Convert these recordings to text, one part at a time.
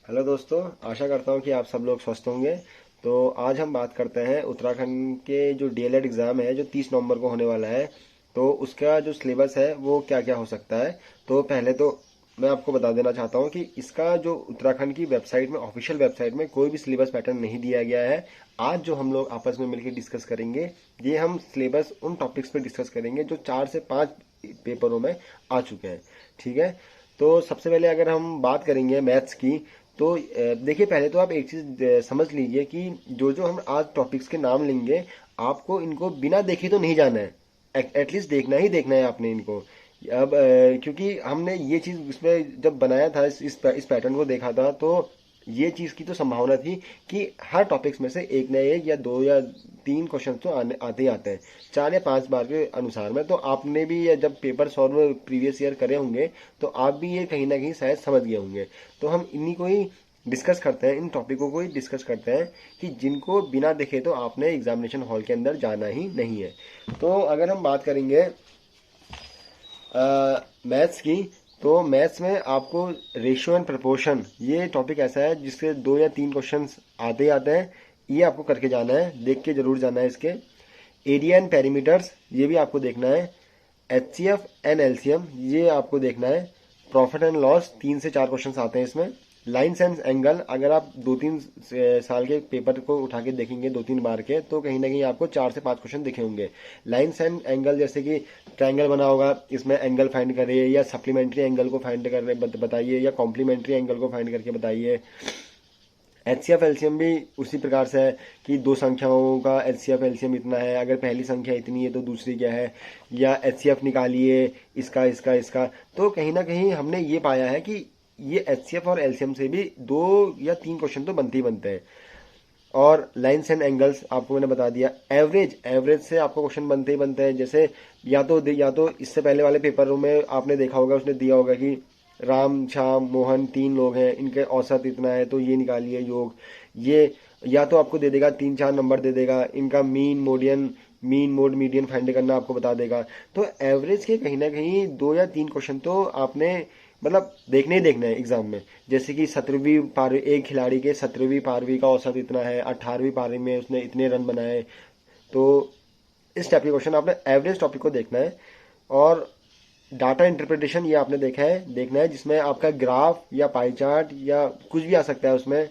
Hello दोस्तों, आशा करता हूँ कि आप सब लोग स्वस्थ होंगे। तो आज हम बात करते हैं उत्तराखंड के जो डीएलएड एग्ज़ाम है जो 30 नवंबर को होने वाला है। तो उसका जो सिलेबस है वो क्या क्या हो सकता है। तो पहले तो मैं आपको बता देना चाहता हूँ कि इसका जो उत्तराखंड की वेबसाइट में, ऑफिशियल वेबसाइट में कोई भी सिलेबस पैटर्न नहीं दिया गया है। आज जो हम लोग आपस में मिलकर डिस्कस करेंगे, ये हम सिलेबस उन टॉपिक्स पे डिस्कस करेंगे जो 4 से 5 पेपरों में आ चुके हैं। ठीक है। तो सबसे पहले अगर हम बात करेंगे मैथ्स की, तो देखिए, पहले तो आप एक चीज समझ लीजिए कि जो जो हम आज टॉपिक्स के नाम लेंगे, आपको इनको बिना देखे तो नहीं जाना है। एटलीस्ट देखना ही देखना है आपने इनको। अब क्योंकि हमने ये चीज इसमें जब बनाया था, इस पैटर्न को देखा था, तो ये चीज की तो संभावना थी कि हर टॉपिक्स में से एक न एक या दो या तीन क्वेश्चन तो आते ही आते हैं, 4 या 5 बार के अनुसार में। तो आपने भी ये जब पेपर सॉल्व प्रीवियस ईयर करे होंगे, तो आप भी ये कहीं ना कहीं शायद समझ गए होंगे। तो हम इन्हीं को ही डिस्कस करते हैं, इन टॉपिकों को ही डिस्कस करते हैं कि जिनको बिना देखे तो आपने एग्जामिनेशन हॉल के अंदर जाना ही नहीं है। तो अगर हम बात करेंगे मैथ्स की, तो मैथ्स में आपको रेशियो एंड प्रपोर्शन, ये टॉपिक ऐसा है जिसके 2 या 3 क्वेश्चंस आते ही आते हैं। ये आपको करके जाना है, देख के जरूर जाना है इसके। एरिया एंड पेरीमीटर्स, ये भी आपको देखना है। एचसीएफ एंड एलसीएम, ये आपको देखना है। प्रॉफिट एंड लॉस, 3 से 4 क्वेश्चन आते हैं इसमें। लाइन्स एंड एंगल, अगर आप 2-3 साल के पेपर को उठा के देखेंगे 2-3 बार के, तो कहीं ना कहीं आपको 4 से 5 क्वेश्चन दिखे होंगे। लाइन्स एंड एंगल, जैसे कि ट्रायंगल बना होगा, इसमें एंगल फाइंड करिए, या सप्लीमेंट्री एंगल को फाइंड कर बताइए, या कॉम्प्लीमेंट्री एंगल को फाइंड करके बताइए। एचसीएफ एलसीएम भी उसी प्रकार से है कि दो संख्याओं का एचसीएफ एलसीएम इतना है, अगर पहली संख्या इतनी है तो दूसरी क्या है, या एचसीएफ निकालिए इसका इसका इसका। तो कहीं ना कहीं हमने ये पाया है कि ये एचसीएफ और एलसीएम से भी 2 या 3 क्वेश्चन तो बनते ही बनते हैं। और लाइन्स एंड एंगल्स आपको मैंने बता दिया। एवरेज, एवरेज से आपको क्वेश्चन बनते ही बनते हैं। जैसे या तो इससे पहले वाले पेपरों में आपने देखा होगा, उसने दिया होगा कि राम, श्याम, मोहन 3 लोग हैं, इनके औसत इतना है, तो ये निकालिए योग। ये या तो आपको दे देगा 3-4 नंबर दे देगा, इनका मीन मोड मीडियन फाइंड करना आपको बता देगा। तो एवरेज के कहीं ना कहीं 2 या 3 क्वेश्चन तो आपने मतलब देखने ही देखना है एग्जाम में। जैसे कि 17वीं पारी, एक खिलाड़ी के 17वीं पारवी का औसत इतना है, 18वीं पारी में उसने इतने रन बनाए। तो इस टाइप के क्वेश्चन आपने एवरेज टॉपिक को देखना है। और डाटा इंटरप्रिटेशन, ये आपने देखना है, जिसमें आपका ग्राफ या पाई चार्ट या कुछ भी आ सकता है। उसमें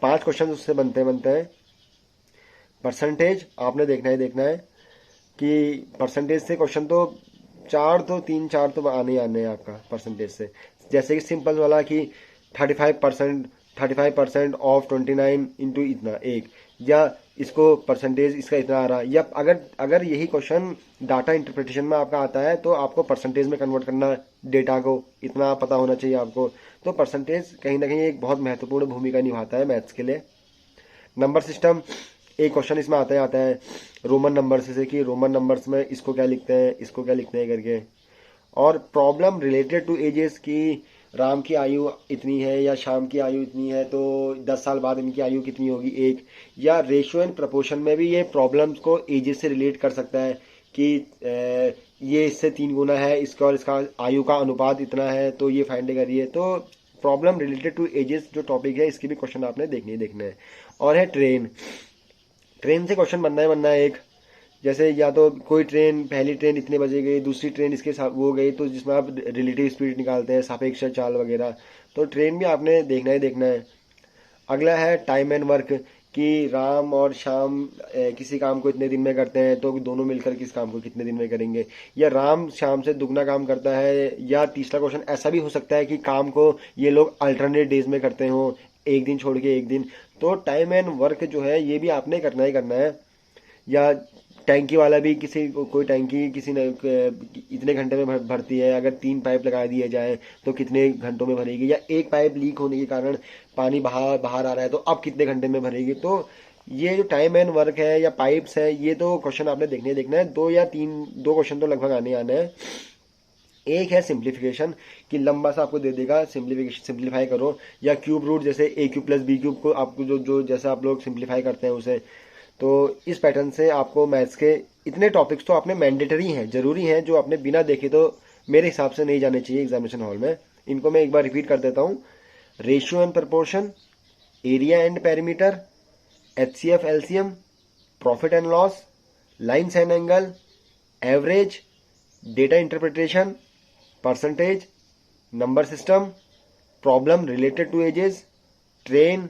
5 क्वेश्चन उससे बनते हैं। परसेंटेज आपने देखना है कि परसेंटेज से क्वेश्चन तो 3-4 तो आने ही आने हैं आपका परसेंटेज से। जैसे कि सिंपल वाला कि 35% ऑफ 29 इंटू इतना एक, या इसको परसेंटेज इसका इतना आ रहा है। या अगर अगर यही क्वेश्चन डाटा इंटरप्रिटेशन में आपका आता है, तो आपको परसेंटेज में कन्वर्ट करना, डेटा को इतना पता होना चाहिए आपको। तो परसेंटेज कहीं ना कहीं एक बहुत महत्वपूर्ण भूमिका निभाता है मैथ्स के लिए। नंबर सिस्टम, एक क्वेश्चन इसमें आता है रोमन नंबर से कि रोमन नंबर्स में इसको क्या लिखते हैं, इसको क्या लिखते हैं करके। और प्रॉब्लम रिलेटेड टू एजेस की, राम की आयु इतनी है या श्याम की आयु इतनी है, तो 10 साल बाद इनकी आयु कितनी होगी, एक। या रेशियो एंड प्रपोर्शन में भी ये प्रॉब्लम्स को एजेस से रिलेट कर सकता है कि ये इससे 3 गुना है इसका, और इसका आयु का अनुपात इतना है, तो ये फाइंड करिए। तो प्रॉब्लम रिलेटेड टू एजेस जो टॉपिक है, इसके भी क्वेश्चन आपने देखने है। और है ट्रेन, ट्रेन से क्वेश्चन बनना है एक। जैसे या तो कोई ट्रेन, पहली ट्रेन इतने बजे गई, दूसरी ट्रेन इसके साथ वो गई, तो जिसमें आप रिलेटिव स्पीड निकालते हैं, सापेक्ष चाल वगैरह। तो ट्रेन भी आपने देखना है। अगला है टाइम एंड वर्क, कि राम और श्याम किसी काम को इतने दिन में करते हैं, तो दोनों मिलकर किस काम को कितने दिन में करेंगे। या राम श्याम से दुगना काम करता है। या तीसरा क्वेश्चन ऐसा भी हो सकता है कि काम को ये लोग अल्टरनेट डेज में करते हो, एक दिन छोड़ के एक दिन। तो टाइम एंड वर्क जो है, ये भी आपने करना ही करना है। या टैंकी वाला भी, कोई टैंकी किसी ने इतने घंटे में भरती है, अगर 3 पाइप लगा दिए जाए तो कितने घंटों में भरेगी। या एक पाइप लीक होने के कारण पानी बाहर बाहर आ रहा है, तो अब कितने घंटे में भरेगी। तो ये जो टाइम एंड वर्क है या पाइप्स है, ये तो क्वेश्चन आपने देखना है। 2 क्वेश्चन तो लगभग आने आने हैं। एक है सिंप्लीफिकेशन, कि लंबा सा आपको दे देगा, सिंप्लीफाई करो। या क्यूब रूट, जैसे ए क्यूब प्लस बी क्यूब को आपको जो जो जैसा आप लोग सिंप्लीफाई करते हैं उसे। तो इस पैटर्न से आपको मैथ्स के इतने टॉपिक्स तो आपने मैंडेटरी हैं, जरूरी हैं, जो आपने बिना देखे तो मेरे हिसाब से नहीं जाने चाहिए एग्जामिनेशन हॉल में। इनको मैं एक बार रिपीट कर देता हूँ। Ratio and proportion, area and perimeter, HCF LCM, profit and loss, lines and angle, average, data interpretation, percentage, number system, problem related to ages, train,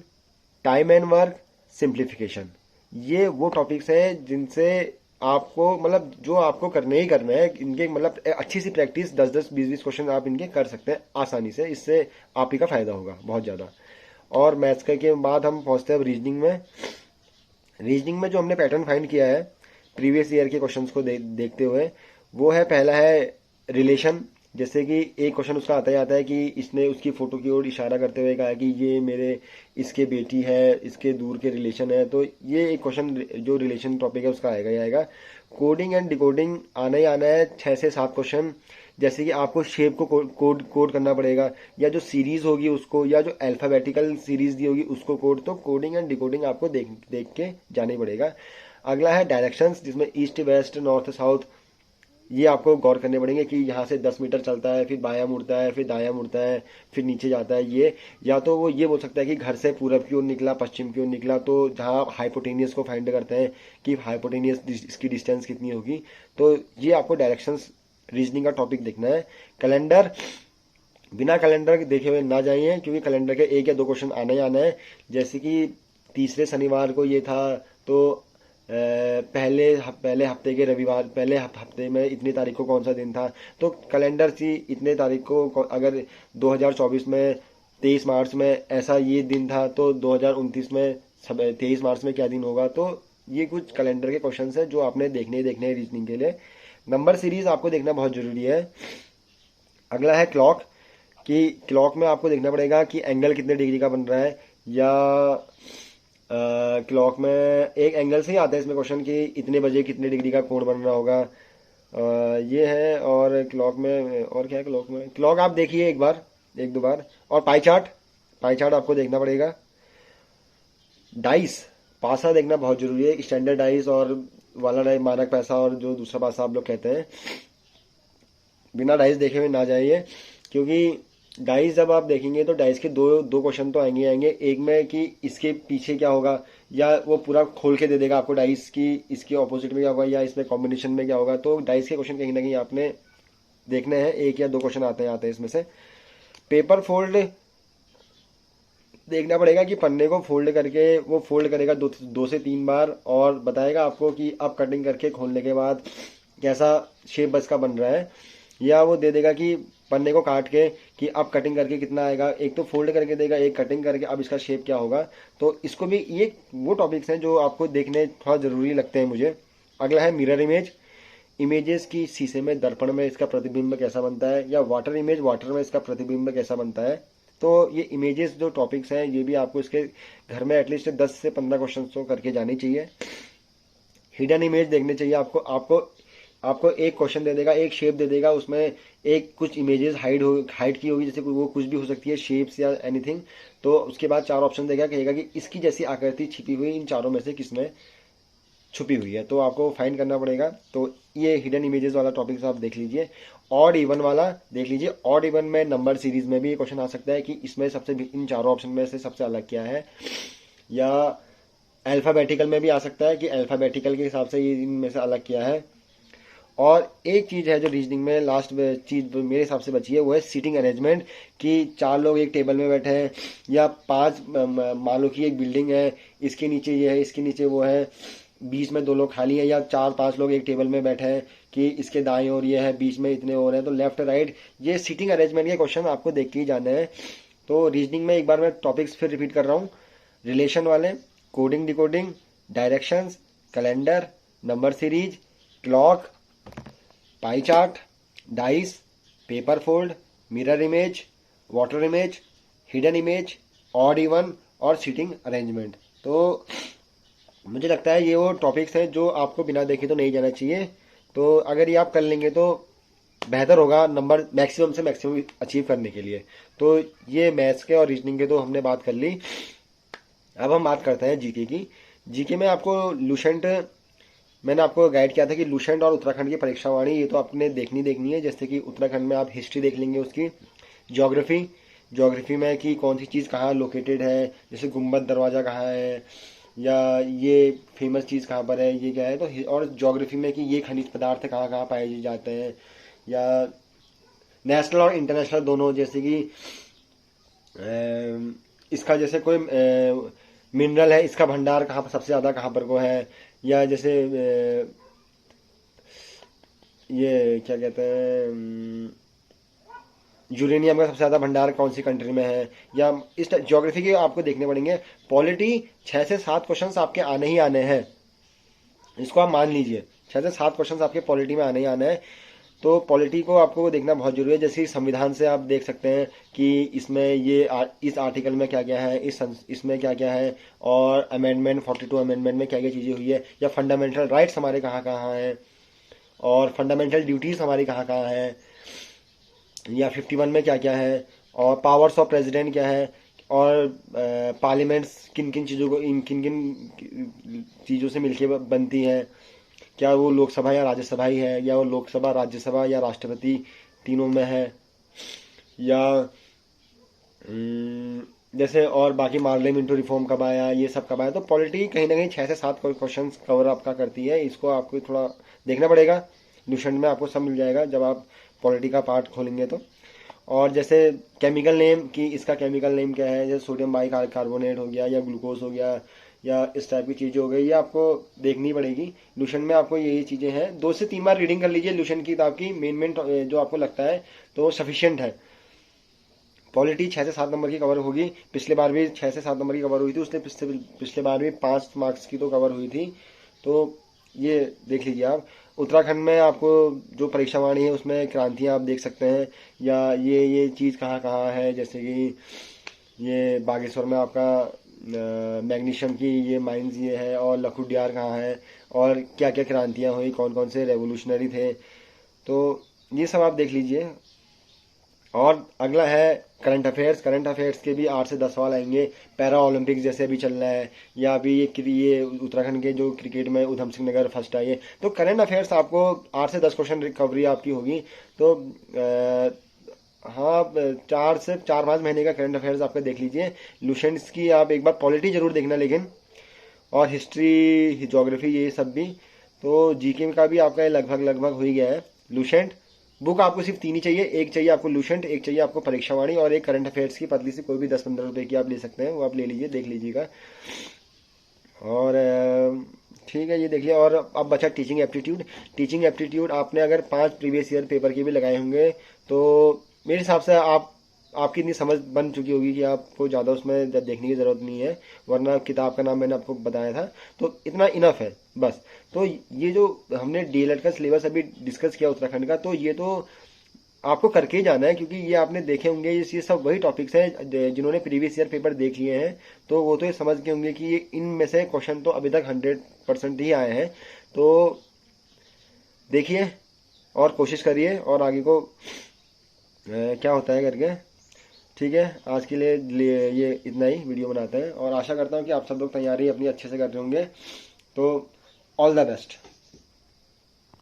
time and work, simplification. ये वो topics हैं जिनसे आपको मतलब जो आपको करने ही करना है, इनके मतलब अच्छी सी प्रैक्टिस 10-10, 20-20 क्वेश्चन आप इनके कर सकते हैं आसानी से। इससे आप ही का फायदा होगा बहुत ज़्यादा। और मैथ्स के बाद हम पहुंचते हैं रीजनिंग में। रीजनिंग में जो हमने पैटर्न फाइंड किया है प्रीवियस ईयर के क्वेश्चंस को देखते हुए, वो है पहला है रिलेशन। जैसे कि एक क्वेश्चन उसका आता ही आता है कि इसने उसकी फोटो की ओर इशारा करते हुए कहा कि ये मेरे इसके बेटी है, इसके दूर के रिलेशन है। तो ये एक क्वेश्चन जो रिलेशन टॉपिक है उसका आएगा ही आएगा। कोडिंग एंड डिकोडिंग आना ही आना है, 6 से 7 क्वेश्चन। जैसे कि आपको शेप को कोड करना पड़ेगा, या जो सीरीज होगी उसको, या जो अल्फाबेटिकल सीरीज दी होगी उसको कोड। तो कोडिंग एंड डिकोडिंग आपको देख के जाना ही पड़ेगा। अगला है डायरेक्शंस, जिसमें ईस्ट वेस्ट नॉर्थ साउथ, ये आपको गौर करने पड़ेंगे कि यहाँ से 10 मीटर चलता है, फिर बायां मुड़ता है, फिर दायां मुड़ता है, फिर नीचे जाता है। ये या तो वो ये बोल सकता है कि घर से पूरब की ओर निकला, पश्चिम की ओर निकला। तो जहाँ आप हाइपोटेनियस को फाइंड करते हैं कि हाइपोटेनियस इसकी डिस्टेंस कितनी होगी, तो ये आपको डायरेक्शंस रीजनिंग का टॉपिक देखना है। कैलेंडर, बिना कैलेंडर देखे हुए ना जाइए, क्योंकि कैलेंडर के 1 या 2 क्वेश्चन आना ही आना है। जैसे कि तीसरे शनिवार को ये था, तो पहले हफ्ते के रविवार, पहले हफ्ते में इतनी तारीख को कौन सा दिन था। तो कैलेंडर की इतने तारीख को अगर 2024 में 23 मार्च में ऐसा ये दिन था, तो 2029 में 23 मार्च में क्या दिन होगा। तो ये कुछ कैलेंडर के क्वेश्चन है जो आपने देखने ही देखने हैं रीजनिंग के लिए। नंबर सीरीज आपको देखना बहुत जरूरी है। अगला है क्लॉक, कि क्लॉक में आपको देखना पड़ेगा कि एंगल कितने डिग्री का बन रहा है। या क्लॉक में एक एंगल से ही आता है इसमें क्वेश्चन कि इतने बजे कितने डिग्री का कोण बन रहा होगा। ये है। और क्लॉक में और क्या है, क्लॉक आप देखिए एक बार, 1-2 बार। और पाई चार्ट आपको देखना पड़ेगा। डाइस, पासा देखना बहुत जरूरी है, स्टैंडर्ड डाइस और वाला डाइस, मानक पैसा, और जो दूसरा पासा आप लोग कहते हैं। बिना डाइस देखे हुए ना जाइए, क्योंकि डाइस जब आप देखेंगे तो डाइस के दो क्वेश्चन तो आएंगे। एक में कि इसके पीछे क्या होगा, या वो पूरा खोल के दे देगा आपको डाइस की इसके ऑपोजिट में क्या होगा, या इसमें कॉम्बिनेशन में क्या होगा। तो डाइस के क्वेश्चन कहीं ना कहीं आपने देखने हैं, 1 या 2 क्वेश्चन आते हैं इसमें से। पेपर फोल्ड देखना पड़ेगा कि पन्ने को फोल्ड करके वो फोल्ड करेगा 2 से 3 बार, और बताएगा आपको कि अब कटिंग करके खोलने के बाद कैसा शेप बस का बन रहा है। या वो दे देगा कि पन्ने को काट के कि अब कटिंग करके कितना आएगा, एक तो फोल्ड करके देगा, एक कटिंग करके अब इसका शेप क्या होगा। तो इसको भी, ये वो टॉपिक्स हैं जो आपको देखने थोड़ा जरूरी लगते हैं मुझे। अगला है मिरर इमेज, इमेजेस की शीशे में दर्पण में इसका प्रतिबिंब कैसा बनता है, या वाटर इमेज, वाटर में इसका प्रतिबिंब कैसा बनता है। तो ये इमेजेस जो टॉपिक्स हैं ये भी आपको इसके घर में एटलीस्ट 10 से 15 क्वेश्चन तो करके जाने चाहिए। हिडन इमेज देखने चाहिए आपको। आपको एक क्वेश्चन दे देगा, एक शेप दे देगा, उसमें एक कुछ इमेजेस हाइड की होगी, जैसे वो कुछ भी हो सकती है, शेप्स या एनीथिंग। तो उसके बाद 4 ऑप्शन देगा, कहेगा कि इसकी जैसी आकृति छिपी हुई इन चारों में से किसमें छुपी हुई है। तो आपको फाइंड करना पड़ेगा। तो ये हिडन इमेजेस वाला टॉपिक आप देख लीजिए। ऑड इवन वाला देख लीजिए। ऑड इवन में नंबर सीरीज में भी ये क्वेश्चन आ सकता है कि इसमें सबसे, इन चारों ऑप्शन में से सबसे अलग क्या है। या अल्फाबेटिकल में भी आ सकता है कि अल्फाबेटिकल के हिसाब से ये इनमें से अलग क्या है। और एक चीज है जो रीजनिंग में लास्ट चीज मेरे हिसाब से बची है, वो है सीटिंग अरेंजमेंट, कि 4 लोग एक टेबल में बैठे हैं, या 5 मान लो कि एक बिल्डिंग है, इसके नीचे ये है, इसके नीचे वो है, बीच में 2 लोग खाली हैं, या 4-5 लोग एक टेबल में बैठे हैं कि इसके दाएं ओर ये है, बीच में इतने और हैं, तो लेफ्ट राइट। ये सीटिंग अरेंजमेंट के क्वेश्चन आपको देख के ही जाने हैं। तो रीजनिंग में एक बार मैं टॉपिक्स फिर रिपीट कर रहा हूँ। रिलेशन वाले, coding decoding, directions, calendar, number series, clock, pie chart, dice, paper fold, mirror image, water image, hidden image, odd even और सीटिंग अरेंजमेंट। तो मुझे लगता है ये वो टॉपिक्स हैं जो आपको बिना देखे तो नहीं जाना चाहिए। तो अगर ये आप कर लेंगे तो बेहतर होगा नंबर मैक्सिमम से मैक्सिमम अचीव करने के लिए। तो ये मैथ्स के और रीजनिंग के तो हमने बात कर ली। अब हम बात करते हैं जीके की। जीके में आपको लुसेंट, मैंने आपको गाइड किया था कि लुसेंट और उत्तराखंड की परीक्षावाणी ये तो आपने देखनी है। जैसे कि उत्तराखंड में आप हिस्ट्री देख लेंगे उसकी, ज्योग्राफी, ज्योग्राफी में कि कौन सी चीज़ कहाँ लोकेटेड है, जैसे गुम्बद दरवाज़ा कहाँ है, या ये फेमस चीज़ कहाँ पर है, ये क्या है। तो और ज्योग्राफी में कि ये खनिज पदार्थ कहाँ कहाँ पाए जाते हैं, या नेशनल और इंटरनेशनल दोनों, जैसे कि इसका जैसे कोई मिनरल है, इसका भंडार कहाँ पर सबसे ज़्यादा कहाँ पर को है, या जैसे ये क्या कहते हैं, यूरेनियम का सबसे ज़्यादा भंडार कौन सी कंट्री में है, या इस ज्योग्राफी के आपको देखने पड़ेंगे। पॉलिटी 6 से 7 क्वेश्चंस आपके आने ही आने हैं, इसको आप मान लीजिए। 6 से 7 क्वेश्चंस आपके पॉलिटी में आने ही आने हैं। तो पॉलिटी को आपको देखना बहुत जरूरी है। जैसे संविधान से आप देख सकते हैं कि इसमें इस आर्टिकल में क्या क्या है, इसमें क्या क्या है, और अमेंडमेंट 42 अमेंडमेंट में क्या क्या चीज़ें हुई है, या फंडामेंटल राइट्स हमारे कहाँ कहाँ हैं, और फंडामेंटल ड्यूटीज़ हमारी कहाँ कहाँ हैं, या 51 में क्या क्या है, और पावर्स ऑफ प्रेसिडेंट क्या है, और पार्लियामेंट्स किन किन चीज़ों को किन किन चीज़ों से मिलके बनती हैं, क्या वो लोकसभा या राज्यसभा ही है, या वो लोकसभा राज्यसभा या राष्ट्रपति तीनों में है, या जैसे और बाकी पार्लियामेंट्री रिफॉर्म कब आया, ये सब कब आया। तो पॉलिटी कहीं ना कहीं 6 से 7 क्वेश्चन कवर आपका करती है। इसको आपको थोड़ा देखना पड़ेगा। ल्यूसेंट में आपको सब मिल जाएगा जब आप पॉलिटी का पार्ट खोलेंगे तो। और जैसे केमिकल नेम कि इसका केमिकल नेम क्या है, जैसे सोडियम बाई कार्बोनेट हो गया, या ग्लूकोज हो गया, या इस टाइप की चीज़ें हो गई, ये आपको देखनी पड़ेगी। ल्यूसेंट में आपको यही चीज़ें हैं। 2 से 3 बार रीडिंग कर लीजिए ल्यूसेंट की किताब की, मेन जो आपको लगता है तो सफिशियंट है। पॉलिटी 6 से 7 नंबर की कवर होगी। पिछले बार भी 6 से 7 नंबर की कवर हुई थी, उसने पिछले बार भी 5 मार्क्स की तो कवर हुई थी। तो ये देख लीजिए आप। उत्तराखंड में आपको जो परीक्षा वाणी है उसमें क्रांतियाँ आप देख सकते हैं, या ये चीज़ कहाँ कहाँ है, जैसे कि ये बागेश्वर में आपका मैग्नीशियम की ये माइंस ये है, और लखुडियार कहाँ है, और क्या क्या क्रांतियाँ हुई, कौन कौन से रेवोल्यूशनरी थे। तो ये सब आप देख लीजिए। और अगला है करंट अफेयर्स। करंट अफेयर्स के भी 8 से 10 सवाल आएंगे। पैरा ओलंपिक्स जैसे अभी चल रहा है, या अभी ये उत्तराखंड के जो क्रिकेट में उधम सिंह नगर फर्स्ट आई है। तो करंट अफेयर्स आपको 8 से 10 क्वेश्चन रिकवरी आपकी होगी। तो हाँ, 4 से 5 महीने का करंट अफेयर्स आपका देख लीजिए। ल्यूसेंट्स की आप एक बार पॉलिटी जरूर देखना लेकिन, और हिस्ट्री ज्योग्राफी ये सब भी। तो जीके का भी आपका लगभग हो ही गया है। ल्यूसेंट बुक आपको सिर्फ 3 ही चाहिए। एक चाहिए आपको ल्यूसेंट, एक चाहिए आपको परीक्षावाणी, और एक करंट अफेयर्स की पतली सी कोई भी 10-15 रुपए की आप ले सकते हैं, वो आप ले लीजिए, देख लीजिएगा। और ठीक है, ये देखिए। और अब बचा टीचिंग एप्टीट्यूड। टीचिंग एप्टीट्यूड आपने अगर 5 प्रीवियस ईयर पेपर के भी लगाए होंगे तो मेरे हिसाब से आपकी इतनी समझ बन चुकी होगी कि आपको ज़्यादा उसमें देखने की ज़रूरत नहीं है। वरना किताब का नाम मैंने आपको बताया था, तो इतना इनफ है बस। तो ये जो हमने डीएलएड का सिलेबस अभी डिस्कस किया उत्तराखंड का, तो ये तो आपको करके ही जाना है, क्योंकि ये आपने देखे होंगे, ये सब वही टॉपिक्स हैं जिन्होंने प्रीवियस ईयर पेपर देख लिए हैं। तो वो तो ये समझ के होंगे कि ये इनमें से क्वेश्चन तो अभी तक 100% ही आए हैं। तो देखिए और कोशिश करिए, और आगे को क्या होता है करके। ठीक है, आज के लिए ये इतना ही वीडियो बनाते हैं, और आशा करता हूँ कि आप सब लोग तैयारी अपनी अच्छे से कर रहे होंगे। तो ऑल द बेस्ट।